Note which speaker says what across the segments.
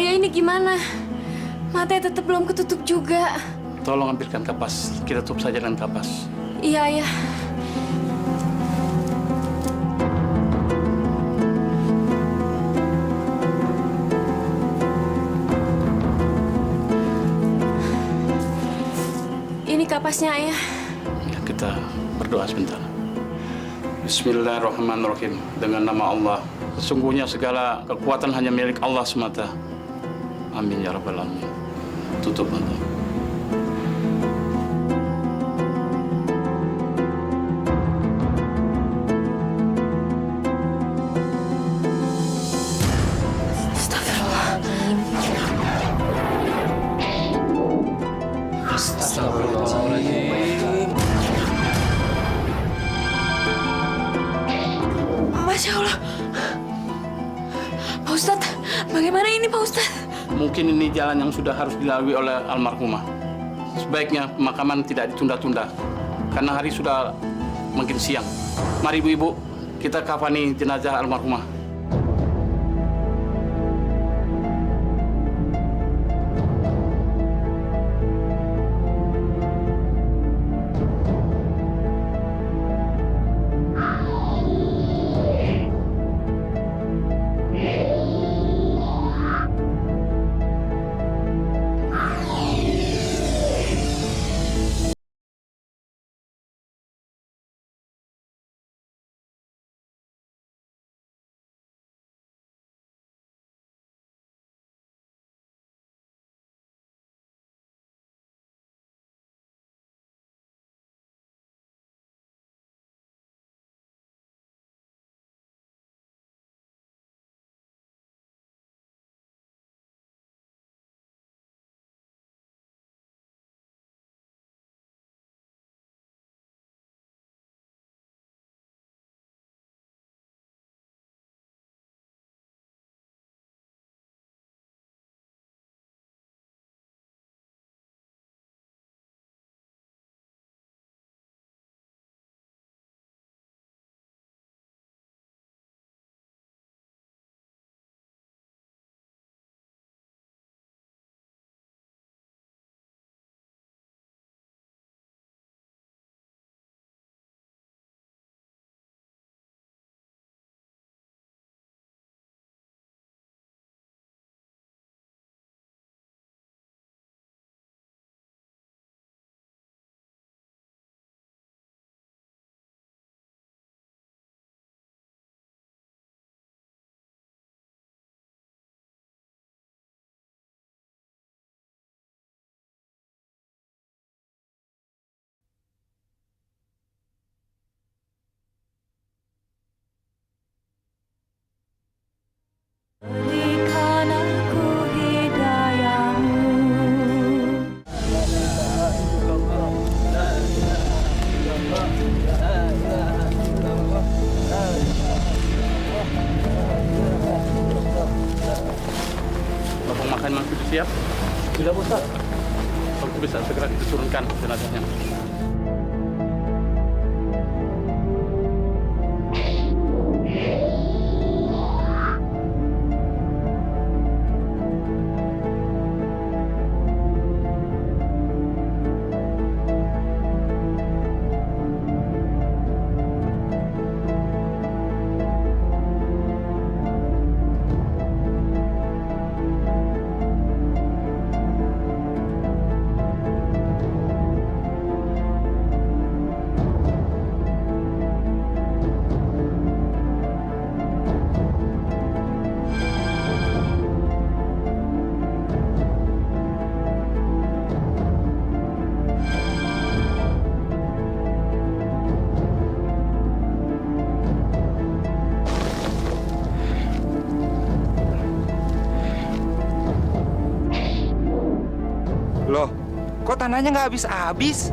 Speaker 1: Ayah, ini gimana? Matanya tetap belum ketutup juga.
Speaker 2: Tolong ambilkan kapas. Kita tutup saja dengan kapas.
Speaker 1: Iya, Ayah. Ini kapasnya, Ayah.
Speaker 2: Ya, kita berdoa sebentar. Bismillahirrahmanirrahim. Dengan nama Allah. Sesungguhnya segala kekuatan hanya milik Allah semata. Amin ya rabbal alamin. Tutup mata.
Speaker 1: Astagfirullahaladzim.
Speaker 3: Astagfirullahaladzim.
Speaker 1: Masya Allah. Pak Ustadz, bagaimana ini Pak Ustadz?
Speaker 2: Mungkin ini jalan yang sudah harus dilalui oleh almarhumah. Sebaiknya pemakaman tidak ditunda-tunda. Karena hari sudah makin siang. Mari ibu-ibu, kita kafani jenazah almarhumah.
Speaker 1: Berikan aku hidayahmu.
Speaker 2: Bapak makanan sudah siap?
Speaker 3: Sudah, Ustaz.
Speaker 2: Kalau bisa segera diturunkan jenazahnya.
Speaker 4: Loh, kok tanahnya nggak habis-habis?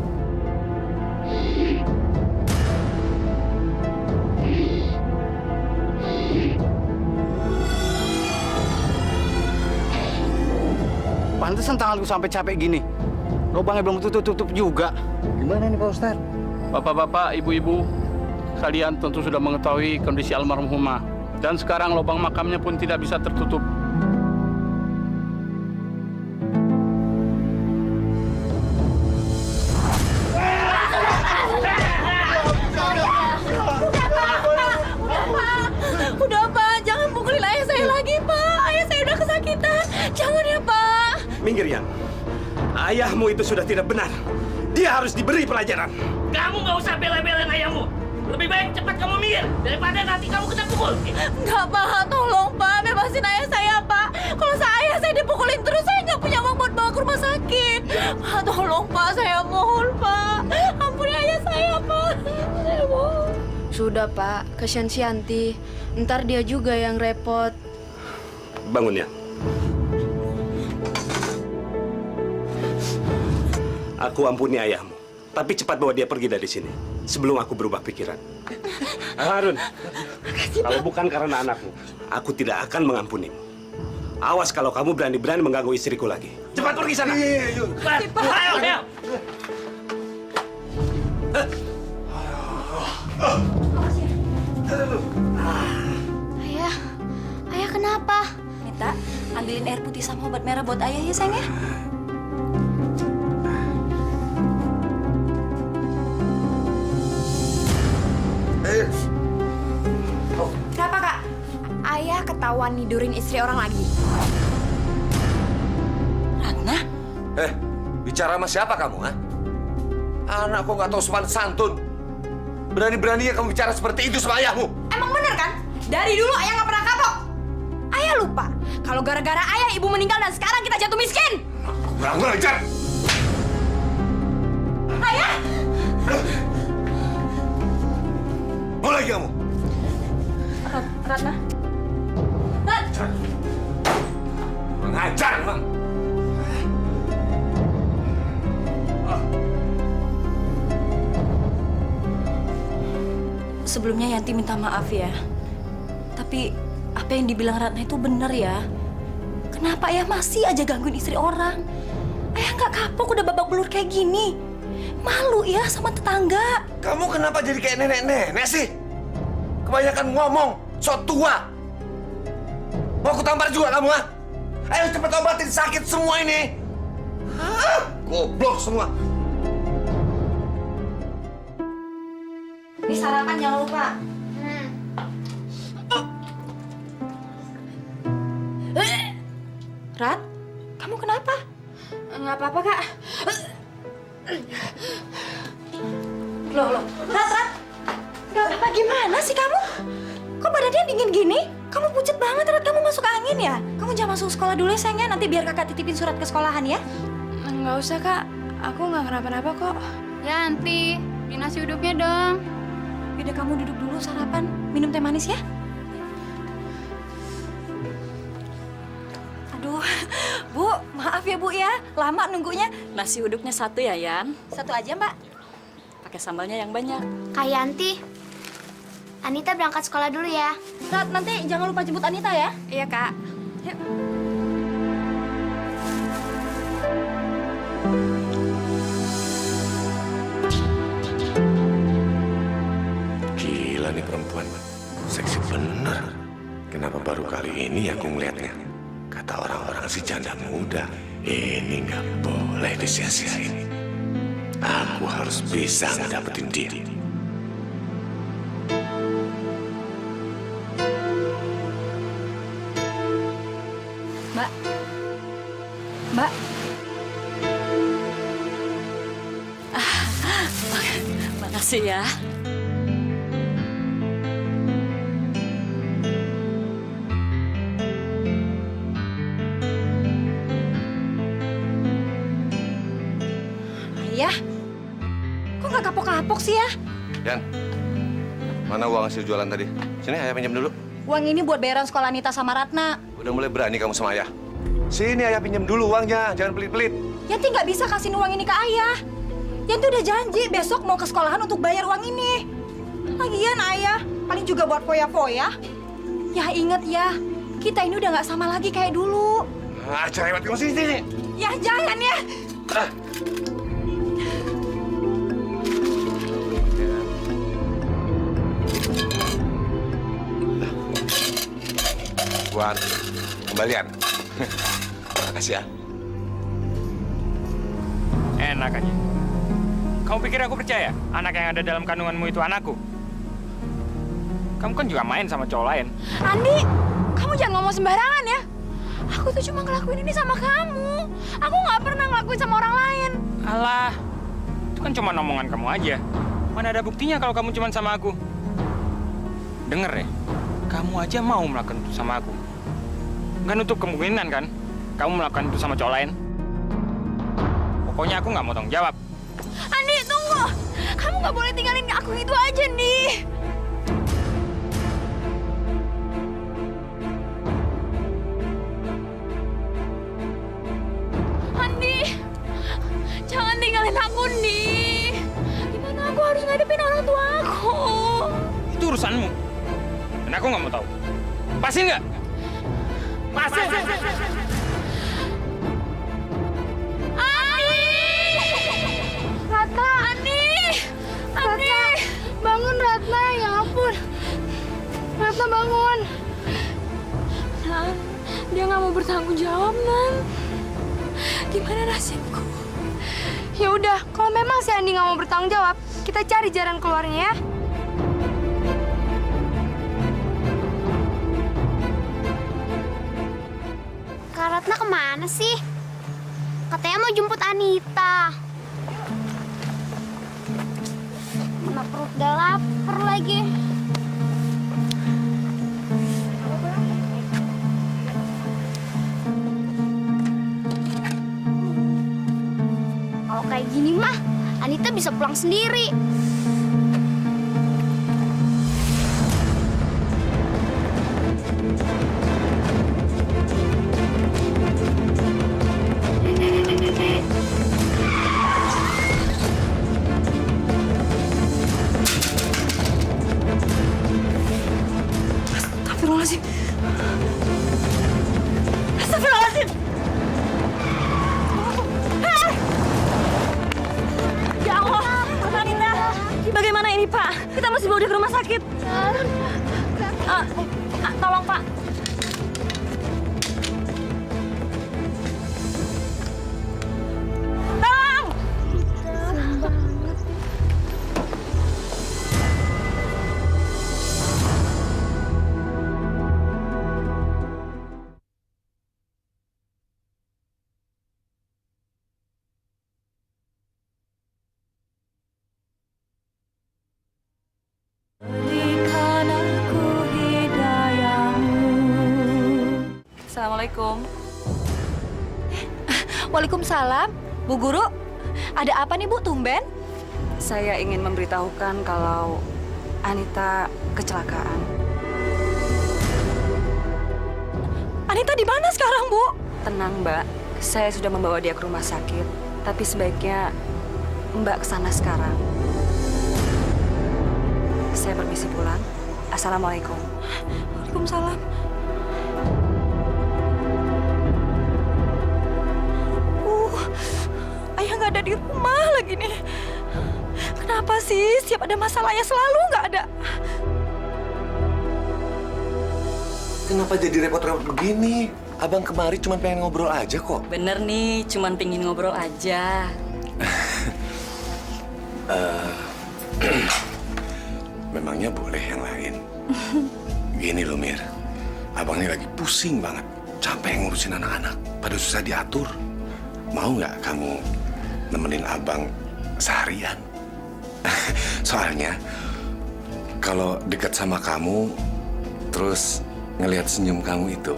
Speaker 2: Pantesan tanganku sampai capek gini. Lubangnya belum tutup-tutup juga.
Speaker 3: Gimana nih Pak Ustaz?
Speaker 2: Bapak-bapak, ibu-ibu, kalian tentu sudah mengetahui kondisi almarhumah. Dan sekarang lubang makamnya pun tidak bisa tertutup.
Speaker 5: Minggir, Yan. Ayahmu itu sudah tidak benar. Dia harus diberi pelajaran.
Speaker 6: Kamu nggak usah bela-belain ayahmu. Lebih baik cepat kamu minggir daripada nanti kamu kena pukul.
Speaker 1: Enggak, Pak. Tolong, Pak. Bebasin ayah saya, Pak. Kalau ayah saya dipukulin terus, saya nggak punya uang buat bawa ke rumah sakit. Pak, tolong, Pak. Saya mohon, Pak. Ampuni ayah saya, Pak. Saya mohon. Sudah, Pak. Kasihan si Yanti. Ntar dia juga yang repot.
Speaker 5: Bangun, Yan. Aku ampuni ayahmu. Tapi cepat bawa dia pergi dari sini. Sebelum aku berubah pikiran. Harun, kalau bukan karena anakmu, aku tidak akan mengampunimu. Awas kalau kamu berani-berani mengganggu istriku lagi. Cepat pergi sana.
Speaker 6: Cepat. Ayo.
Speaker 1: Ayah, ayah kenapa? Mita, ambilin air putih sama obat merah buat ayah ya, sayang ya. Kenapa, Kak? Ayah ketahuan nidurin istri orang lagi. Ratna?
Speaker 7: Bicara sama siapa kamu, ha? Anak kok nggak tahu sopan santun. Berani-beraninya kamu bicara seperti itu sama ayahmu.
Speaker 1: Emang bener kan? Dari dulu ayah nggak pernah kapok. Ayah lupa kalau gara-gara ayah ibu meninggal dan sekarang kita jatuh miskin.
Speaker 7: Kurang ajar.
Speaker 1: Ayah!
Speaker 7: Mau lagi kamu?
Speaker 1: Ratna?
Speaker 7: Kurang ajar, Bang.
Speaker 8: Sebelumnya Yanti minta maaf ya. Tapi apa yang dibilang Ratna itu benar ya. Kenapa ayah masih aja gangguin istri orang? Ayah nggak kapok udah babak belur kayak gini. Malu ya sama tetangga.
Speaker 7: Kamu kenapa jadi kayak nenek-nenek sih? Kebanyakan ngomong, sok tua. Mau aku tampar juga kamu, ha? Ayo cepet obatin sakit semua ini. Hah? Goblok semua.
Speaker 8: Ini sarapan jangan lupa. Rat, kamu kenapa?
Speaker 1: Nggak apa-apa, Kak.
Speaker 8: Loh. Rat. Nggak apa-apa gimana sih kamu? Kok badannya dingin gini? Kamu pucet banget, Rat. Kamu masuk angin ya? Kamu jangan masuk sekolah dulu ya, sayangnya. Nanti biar kakak titipin surat ke sekolahan ya.
Speaker 1: Nggak usah, Kak. Aku nggak kenapa-napa kok. Yanti, beli nasi uduknya dong.
Speaker 8: Udah kamu duduk dulu sarapan. Minum teh manis ya. Aduh, Bu, maaf ya Bu ya. Lama nunggunya. Nasi uduknya satu ya, Yan? Satu aja, Mbak. Pakai sambalnya yang banyak.
Speaker 9: Kak Yanti, Anita berangkat sekolah dulu ya.
Speaker 8: Rat, nanti jangan lupa jemput Anita ya.
Speaker 1: Iya, Kak.
Speaker 8: Yuk.
Speaker 7: Gila nih perempuan. Seksi bener. Kenapa baru kali ini aku ngeliatnya? Kata orang-orang si janda muda, ini nggak boleh disia-siain. Aku harus bisa ngedapetin dia.
Speaker 8: Mbak. Makasih ya. Ayah, kok nggak kapok-kapok sih ya?
Speaker 7: Yan, mana uang hasil jualan tadi? Sini, ayah pinjam dulu.
Speaker 8: Uang ini buat bayaran sekolah Anita sama Ratna.
Speaker 7: Udah mulai berani kamu sama ayah. Sini, ayah pinjam dulu uangnya, jangan pelit-pelit.
Speaker 8: Yanti nggak bisa kasih uang ini ke ayah. Yanti udah janji besok mau ke sekolahan untuk bayar uang ini. Lagian ayah, paling juga buat foya-foya. Ya inget ya, kita ini udah nggak sama lagi kayak dulu.
Speaker 7: Ah, cerewet kamu sini.
Speaker 8: Ya jangan ya.
Speaker 7: Buat kembalian. Makasih ya.
Speaker 10: Enak aja. Kamu pikir aku percaya anak yang ada dalam kandunganmu itu anakku? Kamu kan juga main sama cowok lain.
Speaker 1: Andi, kamu jangan ngomong sembarangan ya. Aku tuh cuma ngelakuin ini sama kamu. Aku nggak pernah ngelakuin sama orang lain.
Speaker 10: Alah, itu kan cuma omongan kamu aja. Mana ada buktinya kalau kamu cuma sama aku? Dengar ya, kamu aja mau melakukan itu sama aku. Nggak nutup kemungkinan kan, kamu melakukan itu sama cowok lain. Pokoknya aku nggak mau tanggung jawab.
Speaker 1: Andi, tunggu. Kamu nggak boleh tinggalin aku itu aja, nih. Andi, jangan tinggalin aku, nih. Gimana aku harus ngadepin orang tua aku?
Speaker 10: Itu urusanmu. Dan aku nggak mau tahu. Pasti nggak? Pasti.
Speaker 1: Ratna, Andi, bangun Ratna, ya ampun. Ratna bangun. Nan, dia nggak mau bertanggung jawab, Nan. Gimana nasibku? Ya udah, kalau memang si Andi nggak mau bertanggung jawab, kita cari jalan keluarnya ya.
Speaker 9: Kak Ratna kemana sih? Katanya mau jemput Anita. Mana perut udah lapar lagi. Kalau kayak gini mah, Anita bisa pulang sendiri.
Speaker 8: Astagfirullahaladzim. Astagfirullahaladzim. Ya Allah, Pak Anita. Bagaimana ini, Pak? Kita mesti bawa dia ke rumah sakit. Tolong, Pak. Tolong! Assalamualaikum. Waalaikumsalam. Bu Guru, ada apa nih Bu, tumben?
Speaker 11: Saya ingin memberitahukan kalau Anita kecelakaan.
Speaker 8: Anita di mana sekarang, Bu?
Speaker 11: Tenang, Mbak. Saya sudah membawa dia ke rumah sakit. Tapi sebaiknya Mbak kesana sekarang. Saya permisi pulang. Assalamualaikum.
Speaker 8: Waalaikumsalam. Ayah nggak ada di rumah lagi nih. Kenapa sih setiap ada masalahnya selalu nggak ada?
Speaker 7: Kenapa jadi repot-repot begini? Abang kemari cuma pengen ngobrol aja kok.
Speaker 11: Bener nih, cuman pingin ngobrol aja.
Speaker 7: Memangnya boleh yang lain? Gini loh, Mir. Abang ini lagi pusing banget. Capek ngurusin anak-anak. Pada susah diatur. Mau nggak kamu nemenin abang seharian? Soalnya, kalau dekat sama kamu, terus ngelihat senyum kamu itu,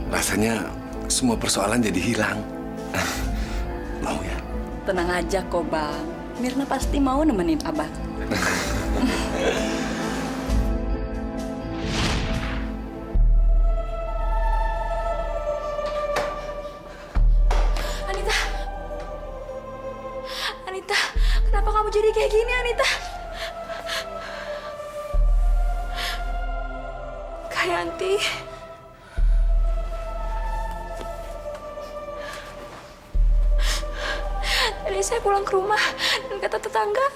Speaker 7: rasanya semua persoalan jadi hilang. Mau ya?
Speaker 11: Tenang aja kok, Bang. Mirna pasti mau nemenin Abang.
Speaker 8: Anita, kenapa kamu jadi kayak gini, Anita? Kak Yanti. Tadi saya pulang ke rumah dan kata tetangga,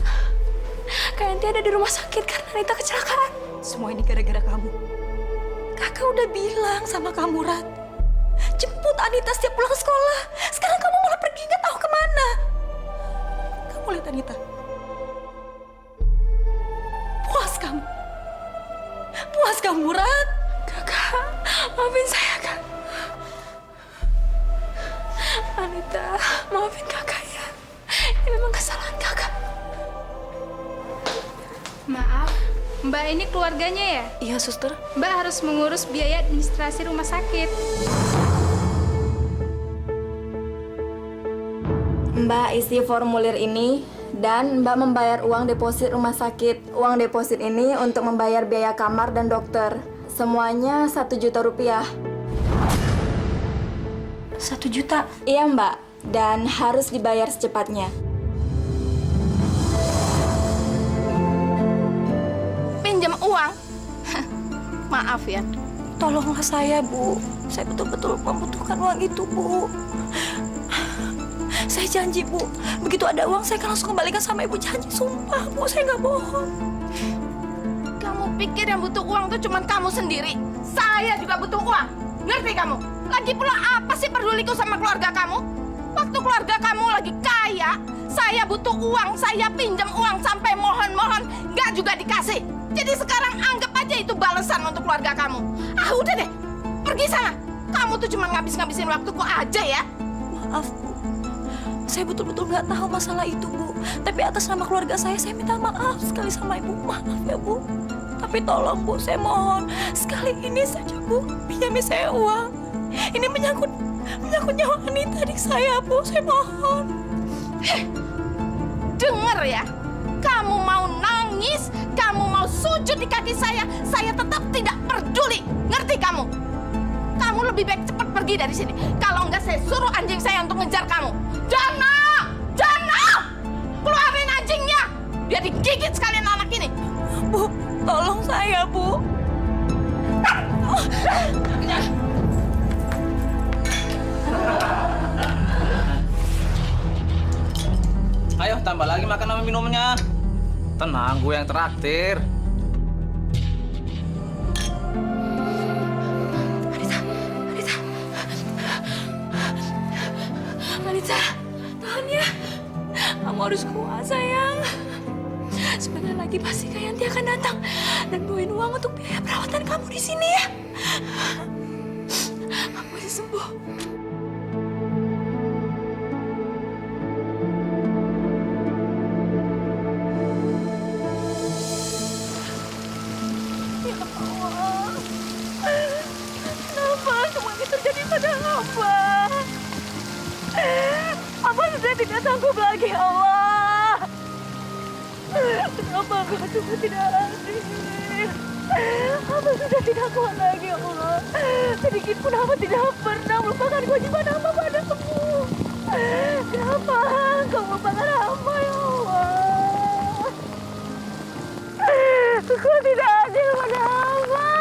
Speaker 8: Kak Yanti ada di rumah sakit karena Anita kecelakaan. Semua ini gara-gara kamu. Kakak udah bilang sama kamu, Rat. Jemput Anita setiap pulang sekolah. Sekarang kamu malah pergi nggak tahu kemana. Kamu lihat Anita. Puas kamu. Puas kamu, Rat. Kakak, maafin saya, Kak. Anita, maafin kakak ya. Ini memang kesalahan kakak.
Speaker 12: Maaf, Mbak ini keluarganya ya?
Speaker 8: Iya, suster.
Speaker 12: Mbak harus mengurus biaya administrasi rumah sakit.
Speaker 13: Mbak isi formulir ini dan Mbak membayar uang deposit rumah sakit. Uang deposit ini untuk membayar biaya kamar dan dokter. Semuanya 1 juta rupiah.
Speaker 8: 1 juta?
Speaker 13: Iya Mbak, dan harus dibayar secepatnya.
Speaker 1: Pinjam uang? Maaf ya.
Speaker 8: Tolonglah saya, Bu. Saya betul-betul membutuhkan uang itu, Bu. Saya janji, Bu. Begitu ada uang, saya akan langsung kembalikan sama Ibu. Janji, sumpah, Bu. Saya nggak bohong.
Speaker 1: Kamu pikir yang butuh uang itu cuma kamu sendiri? Saya juga butuh uang. Ngerti kamu? Lagi pula apa sih peduliku sama keluarga kamu? Waktu keluarga kamu lagi kaya, saya butuh uang, saya pinjam uang sampai mohon-mohon, nggak juga dikasih. Jadi sekarang anggap aja itu balasan untuk keluarga kamu. Ah udah deh, pergi sana. Kamu tuh cuma ngabis-ngabisin waktuku aja ya.
Speaker 8: Maaf, Bu. Saya betul-betul nggak tahu masalah itu, Bu. Tapi atas nama keluarga saya minta maaf sekali sama Ibu. Maaf ya, Bu. Tapi tolong, Bu, saya mohon. Sekali ini saja, Bu. Pinjami saya uang. Ini menyangkut nyawa Anita, adik saya, Bu. Saya mohon.
Speaker 1: Dengar ya. Kamu mau nangis, kamu mau sujud di kaki saya tetap tidak peduli. Ngerti kamu? Kamu lebih baik cepat pergi dari sini. Kalau enggak saya suruh anjing saya untuk ngejar kamu. Jana! Jana! Keluarin anjingnya! Biar digigit sekalian anak ini.
Speaker 8: Bu, tolong saya, Bu.
Speaker 3: Ayo tambah lagi makan sama minumnya. Tenang, gue yang traktir.
Speaker 8: Anita, tahan ya. Kamu harus kuat, sayang. Sebentar lagi pasti Kak Yanti akan datang dan bawain uang untuk biaya perawatan kamu di sini ya. Kamu pasti sembuh. Ya Allah, kenapa semua ini terjadi pada hamba? Apa sudah tidak sanggup lagi, Allah? Kenapa kamu tidak hadir? Apa sudah tidak kuat lagi, Allah? Sedikit pun hamba tidak pernah melupakan kewajiban hamba padamu. Kenapa kau melupakan hamba, ya Allah? Kau tidak adil pada hamba.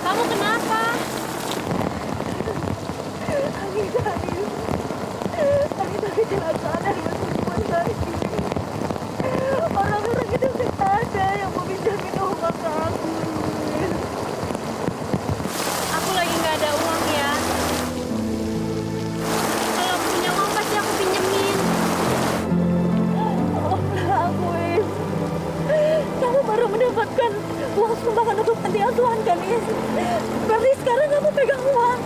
Speaker 12: Kamu kenapa?
Speaker 8: Anita kecelakaan dari rumah sakit. Orang-orang itu tidak ada yang mau pinjamin uang ke aku.
Speaker 12: Aku lagi nggak ada uang ya. Kalau punya uang pasti aku pinjemin.
Speaker 8: Tolonglah aku, Is. Kamu baru mendapatkan uang sumbangan untuk panti asuhan kan, Is? Berarti sekarang kamu pegang uang.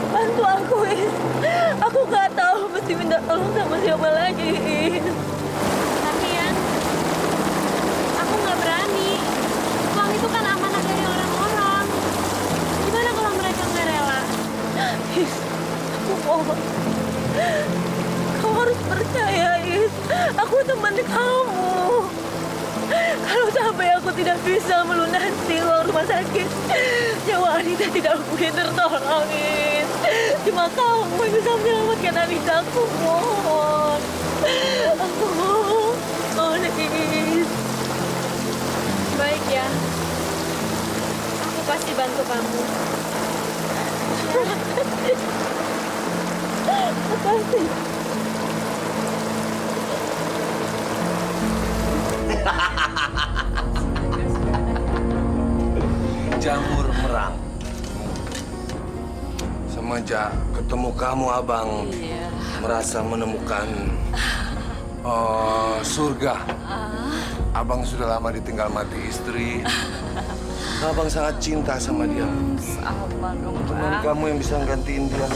Speaker 8: Bantu aku, Is. Aku nggak tahu mesti minta tolong sama siapa lagi, Is.
Speaker 12: Tapi ya, aku nggak berani. Uang itu kan amanah dari orang-orang. Gimana kalau mereka nggak rela?
Speaker 8: Is, aku mohon. Kamu harus percaya, Is. Aku teman kamu. Kalau sampai aku tidak bisa melunasi uang rumah sakit, nyawa Anita tidak mungkin tertolong, Is. Cuma kamu yang bisa menyelamatkan Anita. Aku mohon. Aku mohon, Is.
Speaker 12: Baik ya. Aku pasti bantu kamu.
Speaker 8: Makasih.
Speaker 7: Jamur merang. Semenjak ketemu kamu, Abang merasa menemukan surga. Abang sudah lama ditinggal mati istri. Abang sangat cinta sama dia.
Speaker 11: Sabar dong,
Speaker 7: Cuman kamu yang bisa gantiin dia.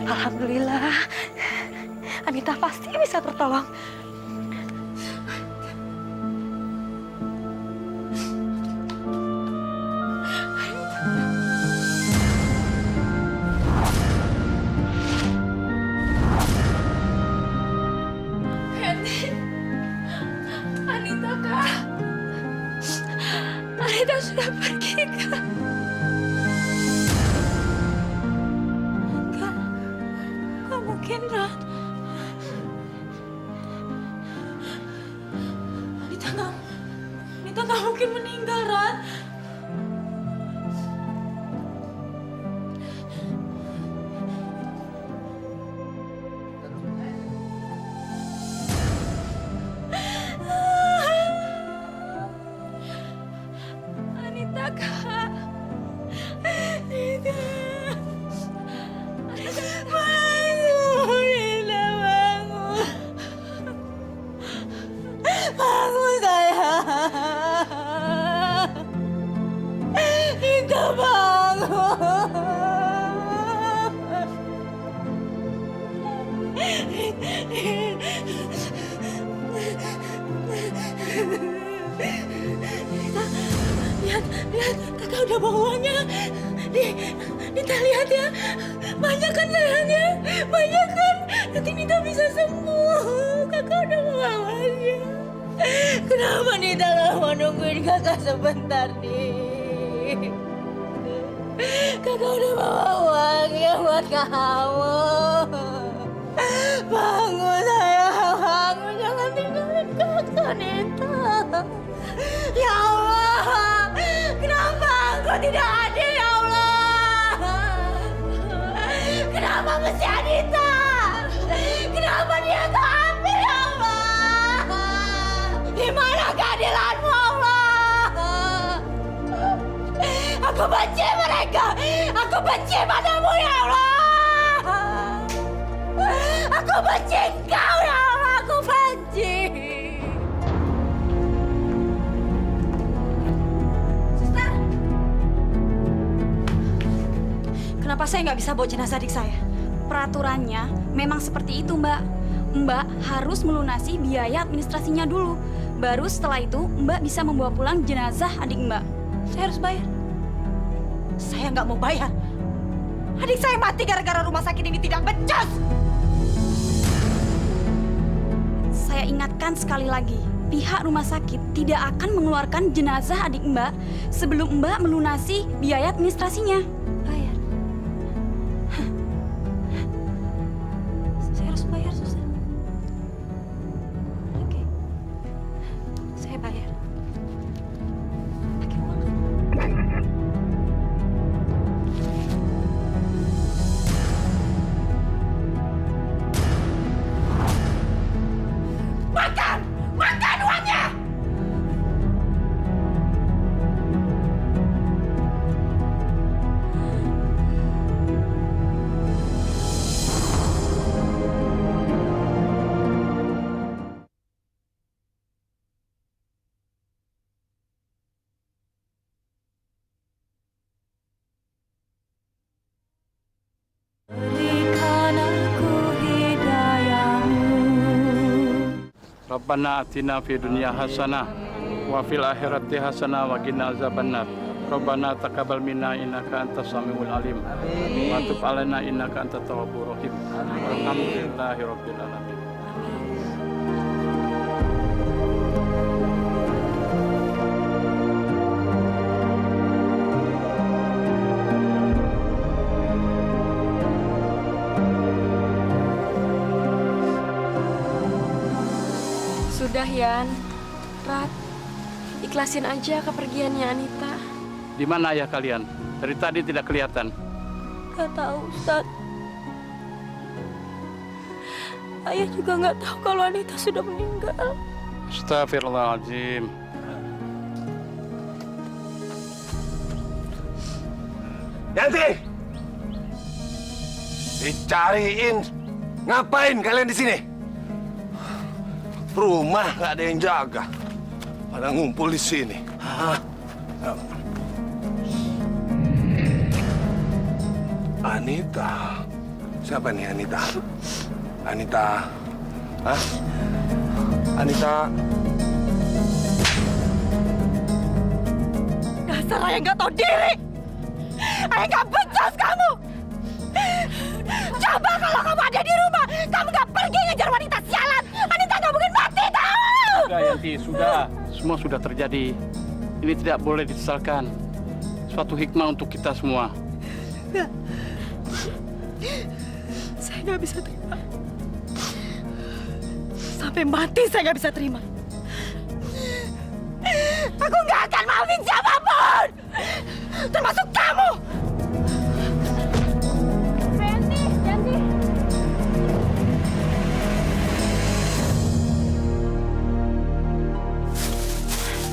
Speaker 11: Alhamdulillah. Anita pasti bisa tertolong.
Speaker 1: Anita, Kak. Anita sudah pergi, Kak. Gak mungkin, Ran. Anita gak mungkin meninggal, Ran. Anita, Kak. Anita. Bangun, Anita, bangun. Bangun, sayang. Anita, bangun. Lihat, kakak udah bawa uangnya. Nita lihat ya, banyak kan sayangnya, banyak kan. Nanti Nita bisa sembuh. Kakak udah bawa uangnya. Kenapa Nita gak mau nungguin kakak sebentar nih? Kakak udah bawa uangnya buat kamu. Bangun sayang, bangun, jangan tinggalin kakak Nita. Ya Allah, kenapa engkau tidak adil ya Allah? Kenapa mesti Anita? Kenapa dia kau ambil ya Allah? Di mana keadilanmu Allah? Aku benci mereka, aku benci padamu ya Allah. Aku benci engkau ya Allah, aku benci.
Speaker 11: Kenapa saya nggak bisa bawa jenazah adik saya? Peraturannya memang seperti itu, Mbak. Mbak harus melunasi biaya administrasinya dulu. Baru setelah itu Mbak bisa membawa pulang jenazah adik Mbak.
Speaker 8: Saya harus bayar. Saya nggak mau bayar. Adik saya mati gara-gara rumah sakit ini tidak becus.
Speaker 11: Saya ingatkan sekali lagi, pihak rumah sakit tidak akan mengeluarkan jenazah adik Mbak sebelum Mbak melunasi biaya administrasinya.
Speaker 8: Bayar. Saya harus bayar, Susan. Oke. Saya bayar. Pakai uang. Makan! Makan uangnya! Berikan aku hidayahmu.
Speaker 2: Rabbana atina fid dunya hasanah wa fil akhirati hasanah wa qina azabannar. Rabbana taqabbal minna innaka antas samiul alim. Wa tub alaina innaka antat tawwabur rahim. Alhamdulillahi rabbil alamin.
Speaker 12: Sudah, Yan. Rat, ikhlasin aja kepergiannya Anita.
Speaker 2: Di mana ayah kalian? Dari tadi tidak kelihatan.
Speaker 8: Gak tahu, Ustaz. Ayah juga nggak tahu kalau Anita sudah meninggal.
Speaker 2: Astagfirullahaladzim.
Speaker 7: Yanti! Dicariin. Ngapain kalian di sini? Rumah nggak ada yang jaga. Pada ngumpul di sini. Hah? Anita. Siapa nih Anita? Anita. Hah? Anita.
Speaker 1: Dasar ayah nggak tahu diri. Ayah nggak becus kamu. Coba kalau kamu ada di rumah, kamu nggak pergi ngejar wanita sialan. Anita nggak mungkin mati tahu.
Speaker 2: Sudah, Yanti, sudah. Semua sudah terjadi. Ini tidak boleh disesalkan. Suatu hikmah untuk kita semua.
Speaker 1: Saya nggak bisa terima. Sampai mati saya nggak bisa terima. Aku nggak akan maafin siapapun, termasuk kamu.
Speaker 11: Yanti.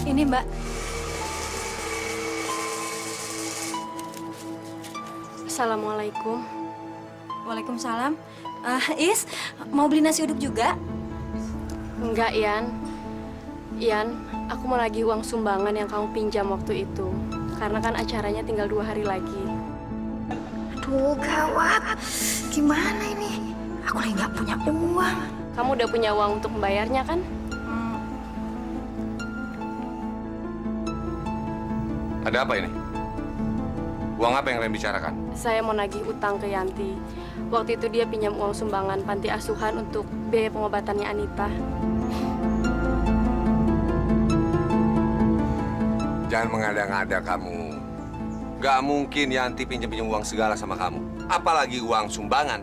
Speaker 8: Ini Mbak.
Speaker 12: Assalamualaikum.
Speaker 8: Waalaikumsalam. Is, mau beli nasi uduk juga?
Speaker 12: Enggak, Yan. Yan, aku mau lagi uang sumbangan yang kamu pinjam waktu itu. Karena kan acaranya tinggal 2 hari lagi.
Speaker 8: Aduh, gawat. Gimana ini? Aku lagi nggak punya uang.
Speaker 12: Kamu udah punya uang untuk membayarnya kan?
Speaker 7: Ada apa ini? Uang apa yang kalian bicarakan?
Speaker 12: Saya mau nagih utang ke Yanti. Waktu itu dia pinjam uang sumbangan panti asuhan untuk biaya pengobatannya Anita.
Speaker 7: Jangan mengada-ngada kamu. Gak mungkin Yanti pinjam-pinjam uang segala sama kamu. Apalagi uang sumbangan.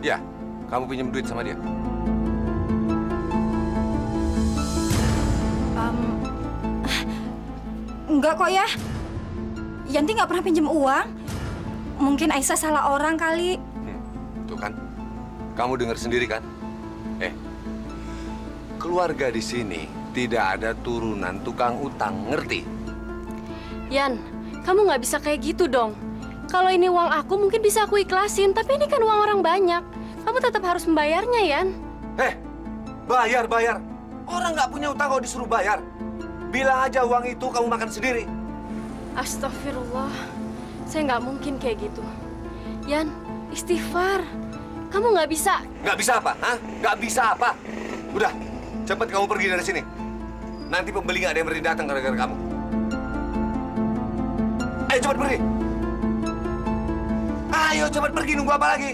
Speaker 7: Ya, kamu pinjam duit sama dia.
Speaker 8: Enggak kok ya. Yanti nggak pernah pinjam uang. Mungkin Aisyah salah orang kali.
Speaker 7: Tuh kan, kamu dengar sendiri kan? Keluarga di sini tidak ada turunan tukang utang, ngerti?
Speaker 12: Yan, kamu nggak bisa kayak gitu dong. Kalau ini uang aku mungkin bisa aku ikhlasin, tapi ini kan uang orang banyak. Kamu tetap harus membayarnya, Yan.
Speaker 7: Bayar. Orang nggak punya utang kalau disuruh bayar. Bilang aja uang itu kamu makan sendiri.
Speaker 12: Astagfirullah, saya nggak mungkin kayak gitu. Yan, istighfar. Kamu nggak bisa.
Speaker 7: Nggak bisa apa? Hah? Nggak bisa apa? Udah, cepet kamu pergi dari sini. Nanti pembeli nggak ada yang berani datang gara-gara kamu. Ayo cepat pergi. Ayo cepat pergi, nunggu apa lagi?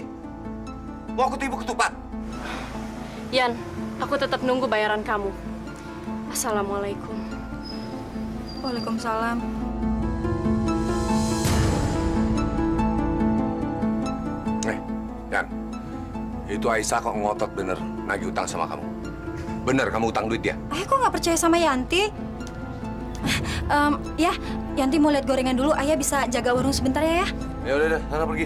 Speaker 7: Mau aku tipu ketupat?
Speaker 12: Yan, aku tetap nunggu bayaran kamu. Assalamualaikum.
Speaker 8: Waalaikumsalam.
Speaker 7: Yan, itu Aisyah kok ngotot bener nagih utang sama kamu. Bener kamu utang duit dia?
Speaker 8: Ayah kok nggak percaya sama Yanti? Ya, Yanti mau lihat gorengan dulu. Ayah bisa jaga warung sebentar ya?
Speaker 7: Ya udah, sana pergi.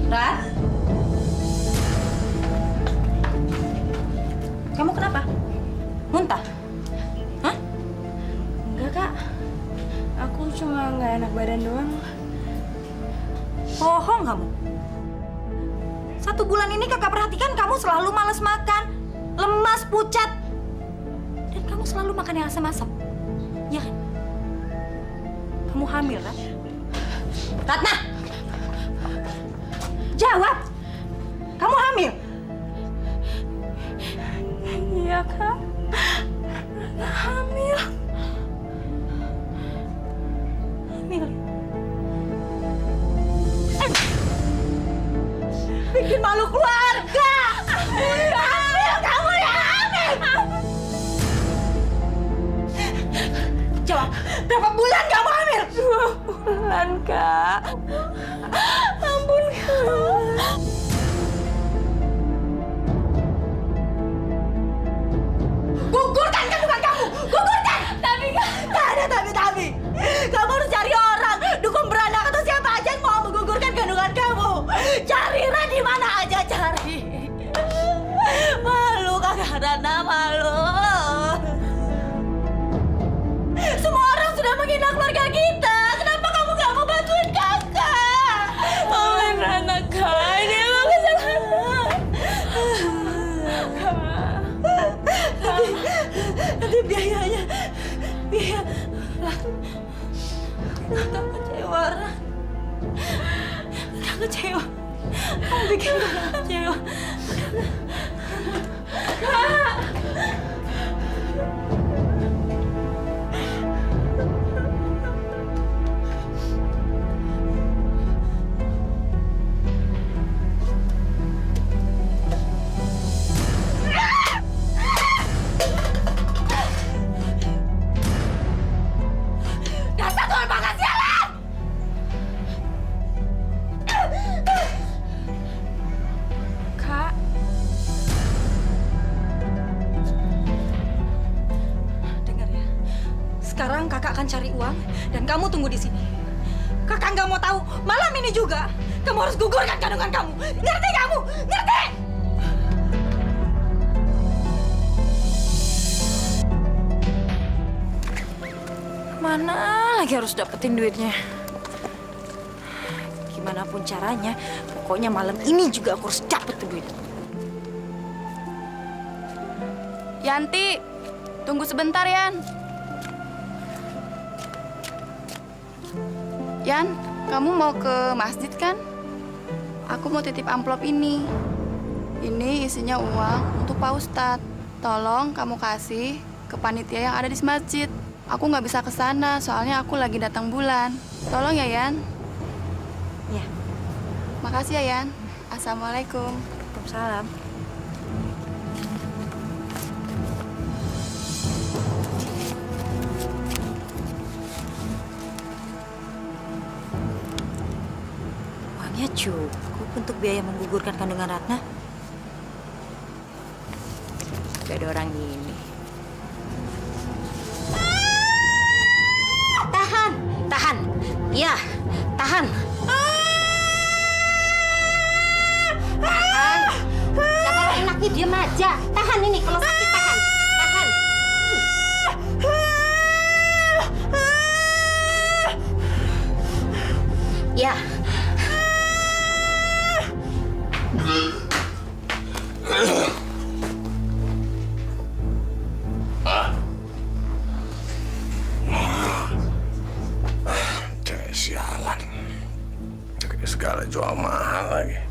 Speaker 8: Rat? Kamu kenapa? Muntah? Hah?
Speaker 12: Enggak, Kak. Aku cuma nggak enak badan doang.
Speaker 8: Bohong kamu. 1 bulan ini kakak perhatikan kamu selalu malas makan, lemas, pucat. Dan kamu selalu makan yang asam-asam. Iya kan? Kamu hamil, Rat? Ratna! Jawab! Kamu hamil?
Speaker 12: Iya, Kak.
Speaker 8: Hamil. Hamil. Bikin malu keluarga. Hamil kamu ya, hamil. Jawab, berapa bulan kamu hamil?
Speaker 12: 2 bulan, Kak. Ampun, Kak.
Speaker 1: Gugurkan kandungan kamu! Gugurkan! Tapi nggak ada tapi. Kamu harus cari orang, dukun beranak atau siapa aja yang mau menggugurkan kandungan kamu.
Speaker 8: bikin bahagia.
Speaker 1: Dasar Tuhan makan sialan!
Speaker 8: Kak. Dengar ya. Sekarang kakak akan cari uang dan kamu tunggu di sini. Kakak nggak mau tahu. Malam ini juga kamu harus gugurkan kandungan kamu. Ngerti kamu? Ngerti? Mana lagi harus dapetin duitnya? Gimana pun caranya, pokoknya malam ini juga aku harus dapet tuh duit.
Speaker 11: Yanti, tunggu sebentar, Yan. Yan, kamu mau ke masjid kan? Aku mau titip amplop ini. Ini isinya uang untuk Pak Ustadz. Tolong kamu kasih ke panitia yang ada di masjid. Aku nggak bisa ke sana, soalnya aku lagi datang bulan. Tolong ya, Yan.
Speaker 8: Ya.
Speaker 11: Makasih ya, Yan. Assalamualaikum.
Speaker 8: Waalaikumsalam. Uangnya cukup untuk biaya menggugurkan kandungan Ratna. Gak ada orang ini. Tahan, tahan. Iya, tahan. Tahan. Ya kalau enaknya diam aja. Tahan ini, kalau sakit tahan. Tahan. Ya.
Speaker 7: Cewek sialan. Cewek segala jual mahal lagi.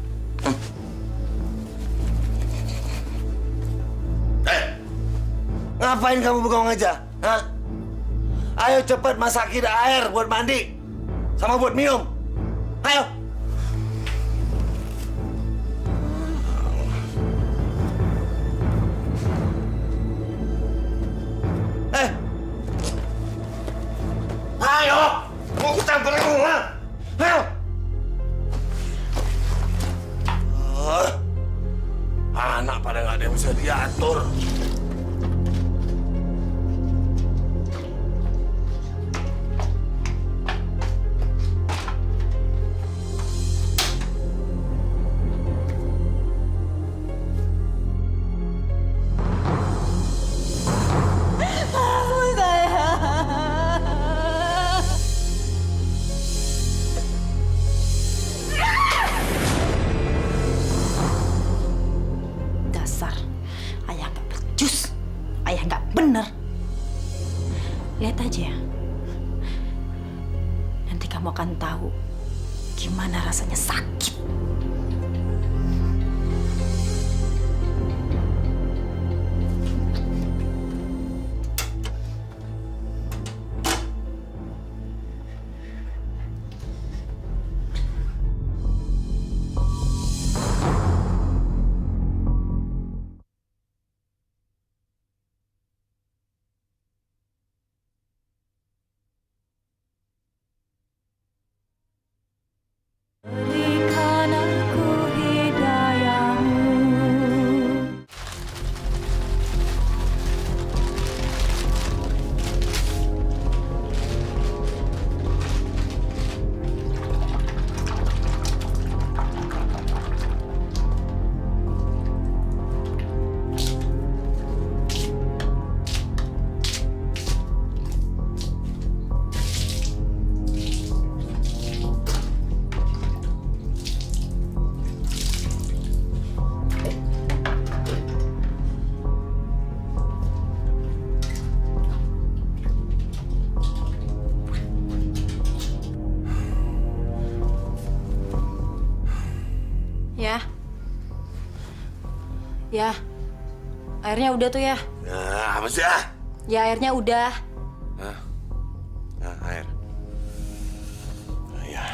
Speaker 7: Ngapain kamu bengong aja? Hah? Ayo cepat masakin air buat mandi. Sama buat minum. Ayo. Ayo. Mau aku campur kamu, ha? Ayo. Anak pada nggak ada yang bisa diatur.
Speaker 8: Dasar ayah nggak becus, ayah nggak bener. Lihat aja, nanti kamu akan tahu gimana rasanya sakit. Berikan aku Ya, airnya udah tuh ya.
Speaker 7: Nah, apa sih ah?
Speaker 8: Ya, airnya udah.
Speaker 7: Nah, air. Ya.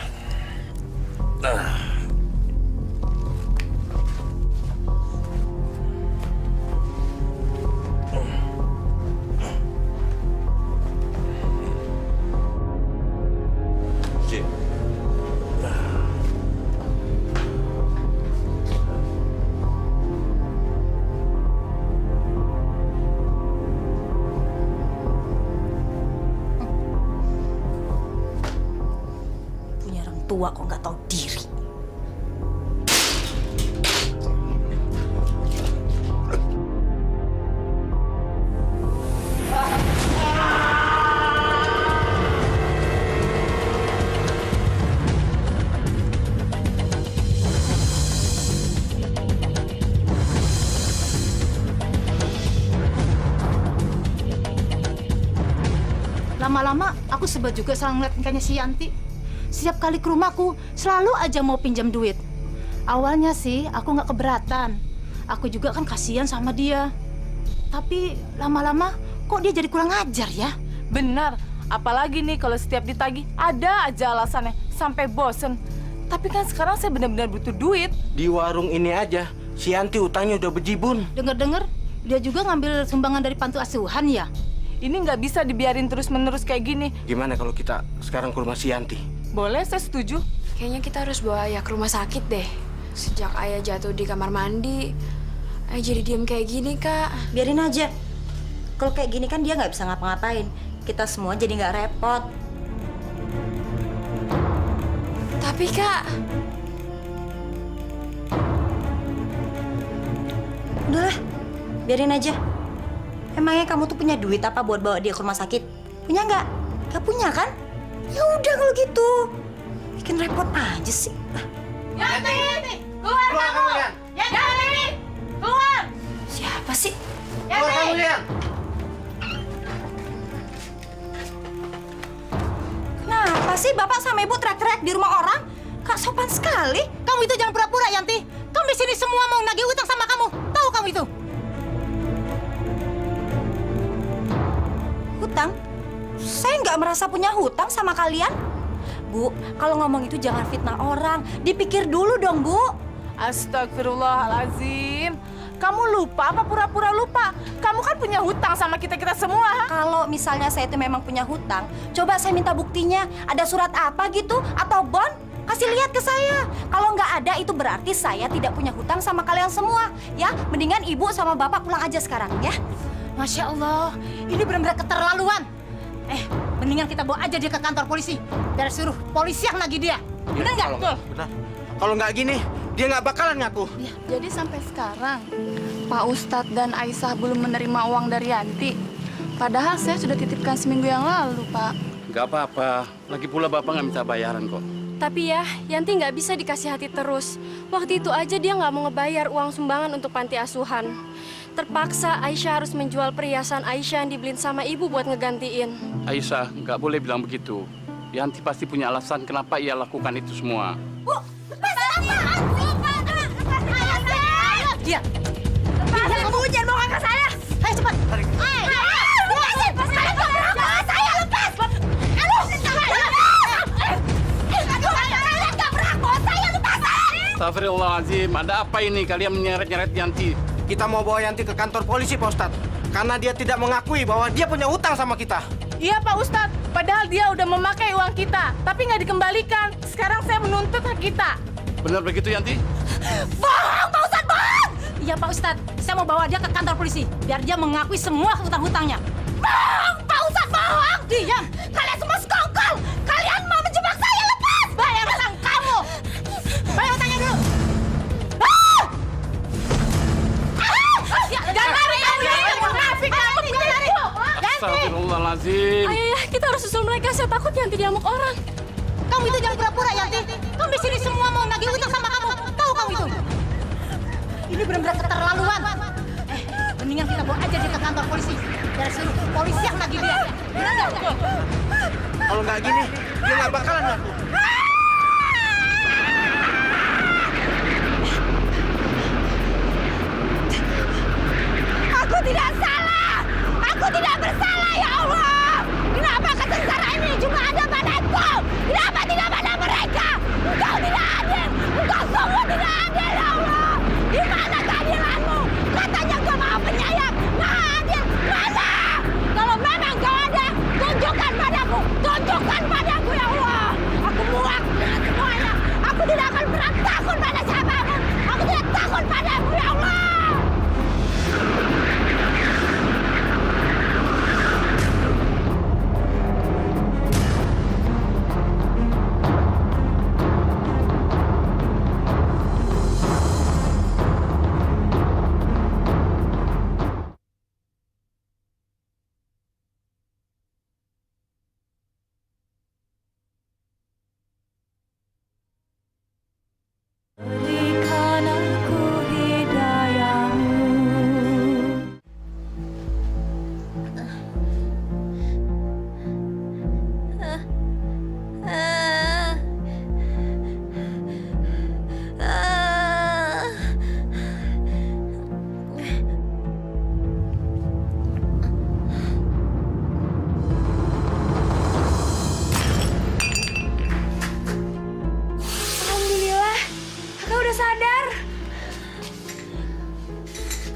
Speaker 8: Punya orang tua kok nggak tahu diri.
Speaker 1: Lama-lama aku sebel juga salah ngeliat tingkahnya si Yanti. Setiap kali ke rumahku selalu aja mau pinjam duit. Awalnya sih aku nggak keberatan. Aku juga kan kasihan sama dia. Tapi lama-lama kok dia jadi kurang ajar ya?
Speaker 14: Benar, apalagi nih kalau setiap ditagih ada aja alasannya sampai bosen. Tapi kan sekarang saya benar-benar butuh duit.
Speaker 15: Di warung ini aja, si Yanti utangnya udah bejibun.
Speaker 1: Dengar-dengar dia juga ngambil sumbangan dari panti asuhan ya?
Speaker 14: Ini nggak bisa dibiarin terus-menerus kayak gini.
Speaker 15: Gimana kalau kita sekarang ke rumah si Yanti?
Speaker 14: Boleh, saya setuju.
Speaker 12: Kayaknya kita harus bawa ayah ke rumah sakit deh. Sejak ayah jatuh di kamar mandi, ayah jadi diem kayak gini, Kak.
Speaker 8: Biarin aja. Kalau kayak gini kan dia nggak bisa ngapa-ngapain. Kita semua jadi nggak repot.
Speaker 12: Tapi, Kak,
Speaker 8: Udahlah, biarin aja. Emangnya kamu tuh punya duit apa buat bawa dia ke rumah sakit? Punya nggak? Nggak punya kan? Ya udah kalau gitu. Bikin repot aja sih.
Speaker 1: Yanti! Keluar kamu! Yanti! Keluar!
Speaker 8: Siapa sih?
Speaker 1: Yanti!
Speaker 8: Kenapa sih Bapak sama Ibu teriak-teriak di rumah orang? Kak sopan sekali.
Speaker 1: Kamu itu jangan pura-pura, Yanti. Kamu di sini semua mau nagih utang sama kamu. Tahu kamu itu?
Speaker 8: Hutang? Saya nggak merasa punya hutang sama kalian. Bu, kalau ngomong itu jangan fitnah orang. Dipikir dulu dong, Bu.
Speaker 14: Astagfirullahalazim. Kamu lupa apa pura-pura lupa? Kamu kan punya hutang sama kita-kita semua.
Speaker 8: Kalau misalnya saya itu memang punya hutang, coba saya minta buktinya. Ada surat apa gitu? Atau bon? Kasih lihat ke saya. Kalau nggak ada, itu berarti saya tidak punya hutang sama kalian semua. Ya, mendingan Ibu sama Bapak pulang aja sekarang, ya.
Speaker 1: Masya Allah, ini benar-benar keterlaluan. Mendingan kita bawa aja dia ke kantor polisi. Biar suruh polisi yang nagih dia. Benar nggak?
Speaker 15: Benar. Kalau nggak gini, dia nggak bakalan ngaku.
Speaker 11: jadi sampai sekarang Pak Ustadz dan Aisyah belum menerima uang dari Yanti. Padahal saya sudah titipkan seminggu yang lalu, Pak.
Speaker 2: Nggak apa-apa. Lagi pula Bapak nggak minta bayaran kok.
Speaker 12: Tapi ya, Yanti nggak bisa dikasih hati terus. Waktu itu aja dia nggak mau ngebayar uang sumbangan untuk panti asuhan. Terpaksa Aisyah harus menjual perhiasan Aisyah yang dibeliin sama ibu buat ngegantiin.
Speaker 2: Aisyah, nggak boleh bilang begitu. Yanti pasti punya alasan kenapa ia lakukan itu semua.
Speaker 1: Dia. Jangan Bu, jangan bawa kakak saya. Ayo cepat. Lepasin. Lepas saya, lepas.
Speaker 2: Astagfirullahaladzim, ada apa ini? Kalian menyeret-nyeret Yanti.
Speaker 15: Kita mau bawa Yanti ke kantor polisi, Pak Ustadz. Karena dia tidak mengakui bahwa dia punya utang sama kita.
Speaker 14: Iya Pak Ustadz, padahal dia udah memakai uang kita, tapi nggak dikembalikan. Sekarang saya menuntut hak kita.
Speaker 2: Benar begitu, Yanti?
Speaker 1: Bohong, Pak Ustadz, bohong! Iya, Pak Ustadz. Saya mau bawa dia ke kantor polisi. Biar dia mengakui semua hutang-hutangnya. Bohong, Pak Ustadz, bohong! Diam! Kalian semua sekongkol! Kalian mau menjebak saya, lepas! Bayar utang kamu! Bayar utangnya dulu! Jangan lari kamu ya! Munafik kamu!
Speaker 2: Astagfirullahaladzim.
Speaker 12: Ayo ya, kita harus susul mereka. Saya takut Yanti diamuk orang.
Speaker 1: Kamu itu jangan pura-pura, Yanti. Kamu di sini semua mau nagih utang sama kamu. Tahu kamu itu? Ini benar-benar keterlaluan. Mendingan kita bawa aja dia ke kantor polisi. Biar suruh polisi yang nagih dia. Benar nggak?
Speaker 15: Kalau nggak gini, dia nggak bakalan ngaku.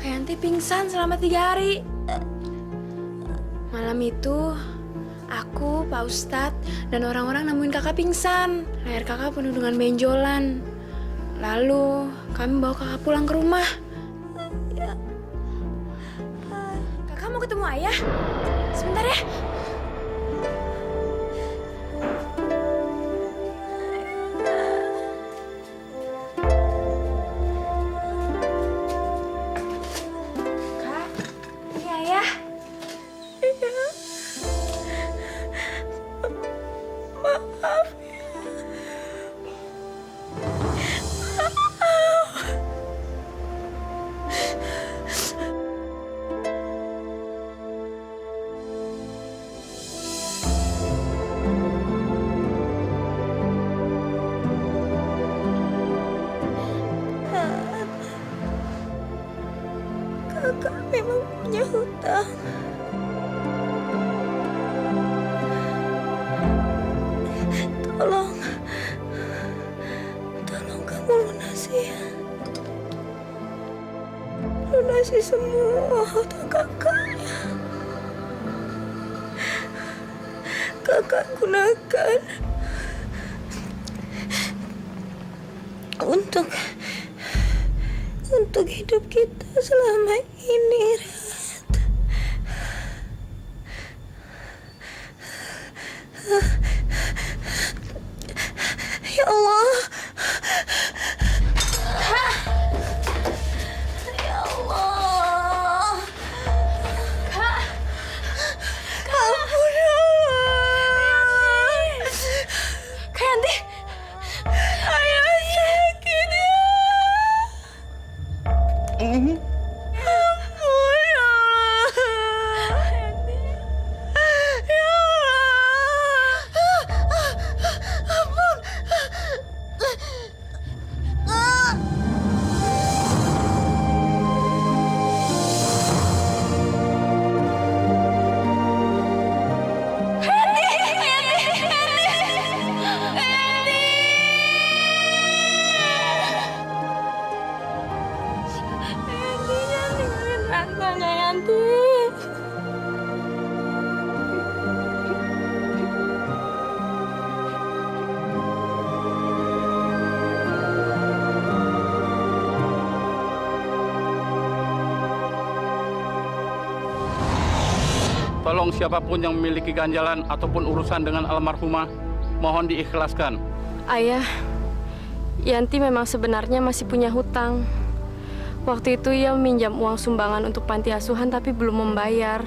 Speaker 11: Kak Yanti pingsan selama 3 hari. Malam itu, aku, Pak Ustadz, dan orang-orang nemuin kakak pingsan. Leher kakak penuh dengan benjolan. Lalu, kami bawa kakak pulang ke rumah. Kakak mau ketemu ayah? Sebentar ya. Kak, ini ayah.
Speaker 1: Maaf ya. Kakak memang punya hutang. Tolong kamu lunasi ya. Lunasi semua hutang kakak ya. Kakak gunakan untuk hidup kita selama ini, Rat. Ya Allah. Ya Allah.
Speaker 11: Kak.
Speaker 1: Ampun ya Allah.
Speaker 11: Kak Yanti.
Speaker 1: Ayah sakit ya. Ampun ya Allah. Ya Allah. Ampun.
Speaker 2: Tolong siapapun yang memiliki ganjalan ataupun urusan dengan almarhumah, mohon diikhlaskan.
Speaker 12: Ayah, Yanti memang sebenarnya masih punya hutang. Waktu itu ia meminjam uang sumbangan untuk panti asuhan tapi belum membayar.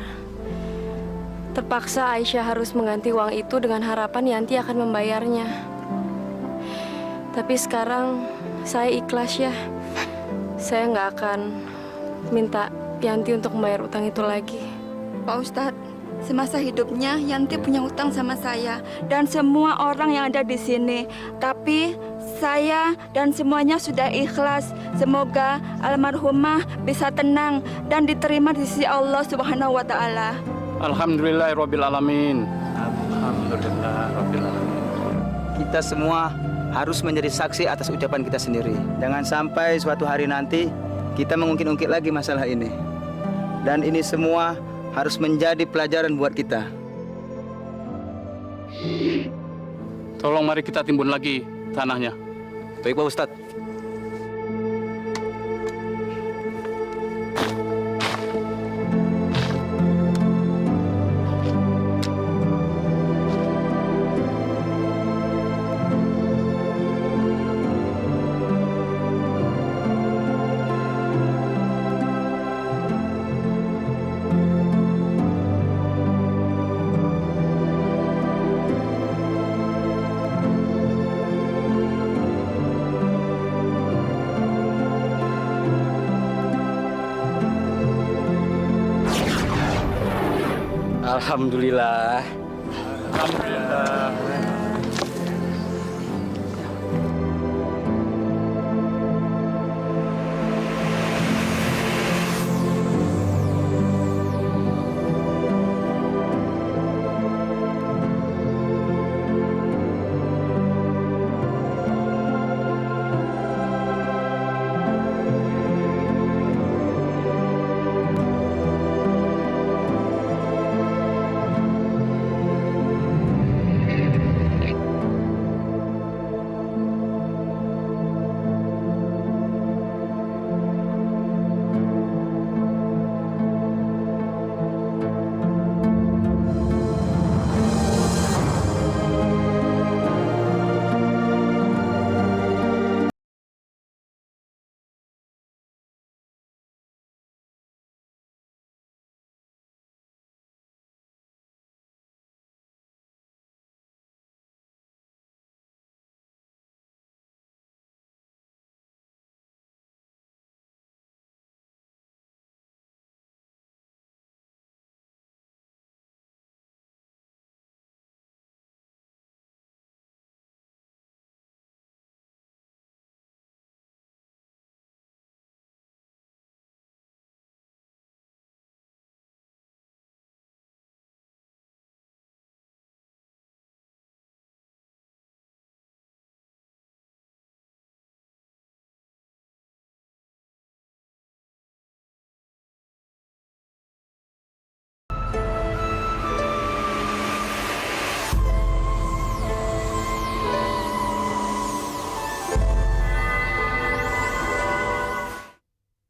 Speaker 12: Terpaksa Aisyah harus mengganti uang itu dengan harapan Yanti akan membayarnya. Tapi sekarang saya ikhlas ya. Saya nggak akan minta Yanti untuk membayar utang itu lagi.
Speaker 13: Pak Ustadz, semasa hidupnya Yanti punya hutang sama saya dan semua orang yang ada di sini. Tapi saya dan semuanya sudah ikhlas. Semoga almarhumah bisa tenang dan diterima di sisi Allah Subhanahu wa Ta'ala.
Speaker 2: Alhamdulillahirabbil alamin. Alhamdulillahirabbil alamin.
Speaker 16: Kita semua harus menjadi saksi atas ucapan kita sendiri. Jangan sampai suatu hari nanti kita mengungkit-ungkit lagi masalah ini. Dan ini semua harus menjadi pelajaran buat kita.
Speaker 2: Tolong mari kita timbun lagi tanahnya.
Speaker 16: Baik Pak Ustadz.
Speaker 15: Alhamdulillah.
Speaker 2: Alhamdulillah.